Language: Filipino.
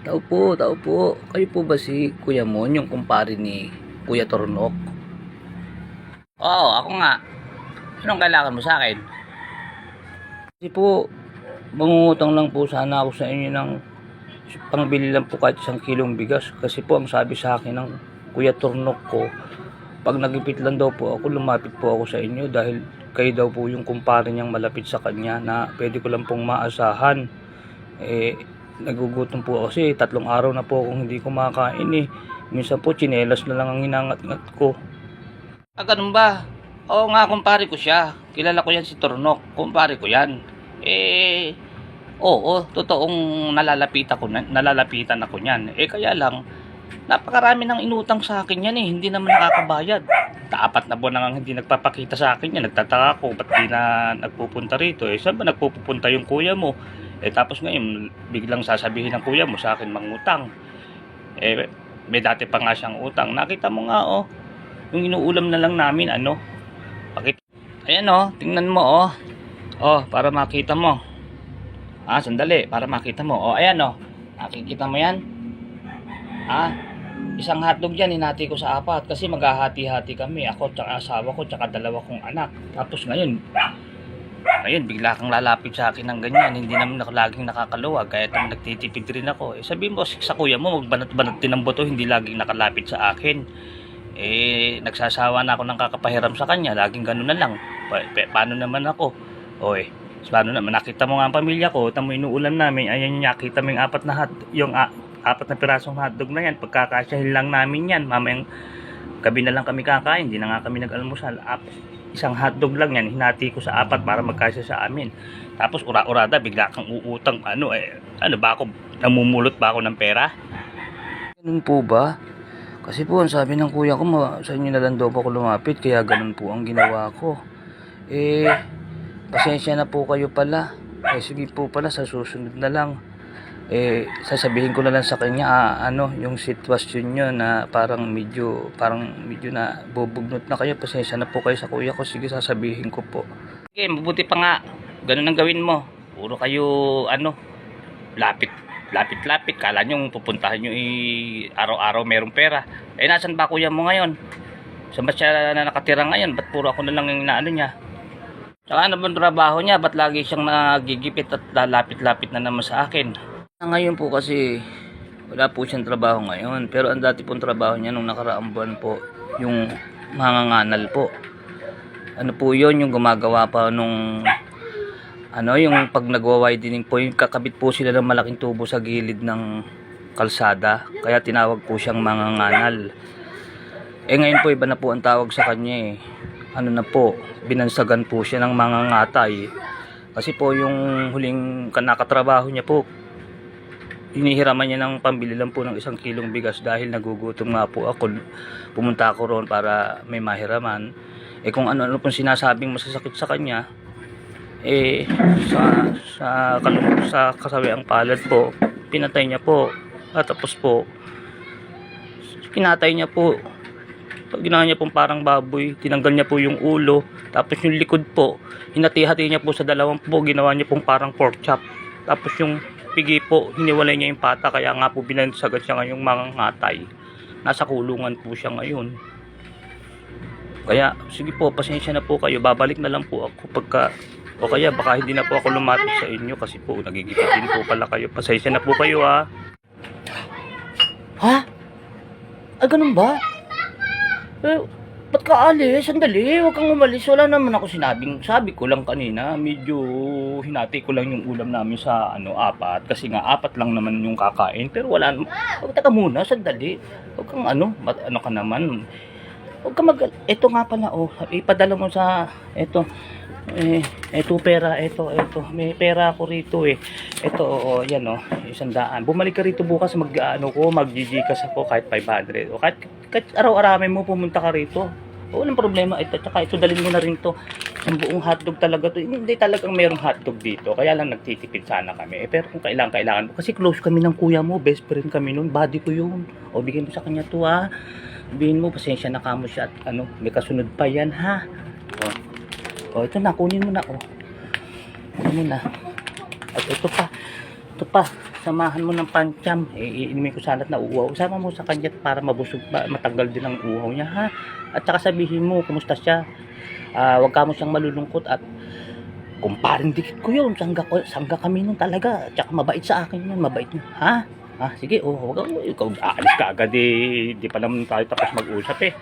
Tao po. Kayo po ba si Kuya Mon, yung kumpare ni Kuya Tornok? Oo, ako nga. Anong kailangan mo sa akin? Kasi po, mangungutang lang po sana ako sa inyo ng pangbili lang po kahit 1 kilong bigas. Kasi po, ang sabi sa akin ng Kuya Tornok ko, pag nagipit lang daw po ako, lumapit po ako sa inyo dahil kayo daw po yung kumpare niyang malapit sa kanya na pwede ko lang pong maasahan. Nagugutom po ako kasi 3 araw na po akong hindi kumakain eh. Minsan po tsinelas na lang ang hinangat-ngat ko. Ganun ba? Oo nga, kumpare ko siya. Kilala ko yan si Tornok. Kumpare ko yan. Oo, totoong nalalapitan ako niyan. Kaya lang, napakarami ng inutang sa akin yan eh. Hindi naman nakakabayad. 4 na buwan na nga hindi nagpapakita sa akin yan. Nagtataka ako, ba't di na nagpupunta rito? Saan ba nagpupunta yung kuya mo? Tapos ngayon, biglang sasabihin ng kuya mo sa akin mangutang. May dati pa nga siyang utang. Nakita mo nga yung inuulam na lang namin, Ayan tingnan mo para makita mo. Sandali, para makita mo. Ayan nakikita mo yan? Isang hotdog yan, hinati ko sa 4 kasi maghahati-hati kami. Ako, tsaka asawa ko, tsaka 2 kong anak. Tapos ngayon, bigla kang lalapit sa akin ng ganyan. Hindi naman ako laging nakakaluwag. Kaya nagtitipid rin ako. Sabihin mo sa kuya mo, magbanat-banat din ang buto, hindi laging nakalapit sa akin. Nagsasawa na ako ng kakapahiram sa kanya. Laging gano'n na lang. Paano naman ako? Paano naman? Nakita mo nga ang pamilya ko. Tamo inuulam namin. Ayan yung nakita mo yung 4 na pirasong hotdog na yan. Pagkakasyahin lang namin yan. Mamayang gabi na lang kami kakain. Hindi na nga kami nag-almusal. Isang hotdog lang yan. Hinati ko sa 4 para magkasya sa amin. Tapos ura-urada. Bigla kang uutang. Ano ba ako? Namumulot ba ako ng pera? Ganun po ba? Kasi po, ang sabi ng kuya ko, sa inyo na lang daw po ako lumapit, kaya ganun po ang ginawa ko. Pasensya na po kayo pala. Sige po pala, sa susunod na lang. Sasabihin ko na lang sa kanya, yung sitwasyon nyo na parang medyo na bubugnot na kayo. Pasensya na po kayo sa kuya ko. Sige, sasabihin ko po. Sige, mabuti pa nga. Ganun ang gawin mo. Puro kayo, lapit. Kala nyo pupuntahan nyo araw-araw merong pera. Nasan ba kuya mo ngayon? Saan ba siya nakatira ngayon? Ba't puro ako na lang yung inaano niya? Saka ano bang trabaho niya? Ba't lagi siyang nagigipit at lalapit-lapit na naman sa akin? Ngayon po kasi wala po siyang trabaho ngayon. Pero ang dati pong trabaho niya nung nakaraang buwan po, yung manganganal po. Ano po yun? Yung gumagawa pa nung yung pag nagwa-widening po, yung kakabit po sila ng malaking tubo sa gilid ng kalsada. Kaya tinawag po siyang manganganal. Ngayon po iba na po ang tawag sa kanya binansagan po siya ng mangangatay. Kasi po yung huling nakatrabaho niya po, hinihiraman niya ng pambili lang po ng 1 kilong bigas dahil nagugutom nga po ako. Pumunta ako roon para may mahiraman. Kung ano-ano pong sinasabing masasakit sa kanya, sa kasawiang palad po, pinatay niya po. At tapos po, kinatay niya po. Pag ginawa niya pong parang baboy, tinanggal niya po yung ulo. Tapos yung likod po, hinati-hati niya po sa 2 po, ginawa niya pong parang pork chop. Tapos yung pigi po, hiniwalay niya yung pata, kaya nga po binansagan siya ngayong mangangatay. Nasa kulungan po siya ngayon. Kaya, sige po, pasensya na po kayo. Babalik na lang po ako o kaya baka hindi na po ako lumapit sa inyo kasi po nagigipit din po pala kayo. Pasensya na po kayo Ganun ba? Ba't ka alis? Sandali, huwag kang umalis. Wala naman ako sabi ko lang kanina, medyo hinati ko lang yung ulam namin sa 4 kasi nga 4 lang naman yung kakain. Pero wala, teka muna, sandali. Huwag kang ka naman. Huwag ka eto nga pala, ipadala mo sa, eto pera, eto, may pera ako rito eto, yan 100. Bumalik ka rito bukas, mag-GCash ako kahit 500 o kahit araw-arawin mo pumunta ka rito. Walang problema. Tsaka ito dalhin mo na rin to. Ang buong hotdog talaga to. Hindi talagang merong hotdog dito. Kaya lang nagtitipid sana kami. Pero kung kailangan mo. Kasi close kami ng kuya mo. Best friend kami nun. Buddy ko yun. Bigyan mo sa kanya to Sabihin mo, pasensya na kamo siya at may kasunod pa yan ito na. Kunin mo na Kunin mo na. At ito pa. samahan mo ng pancham. Iinumin ko sana at nauuhaw. Sama mo sa kanya para mabusog pa, matanggal din ang uhaw niya, ha? At saka sabihin mo, kumusta siya? Huwag ka mo siyang malulungkot at kumparing dikit ko yun. Sangga kami nun talaga. At saka mabait sa akin yun, mabait niya, ha? Sige, huwag ka, ikaw aalis ka agad eh. Di pa naman tayo tapos mag-usap eh.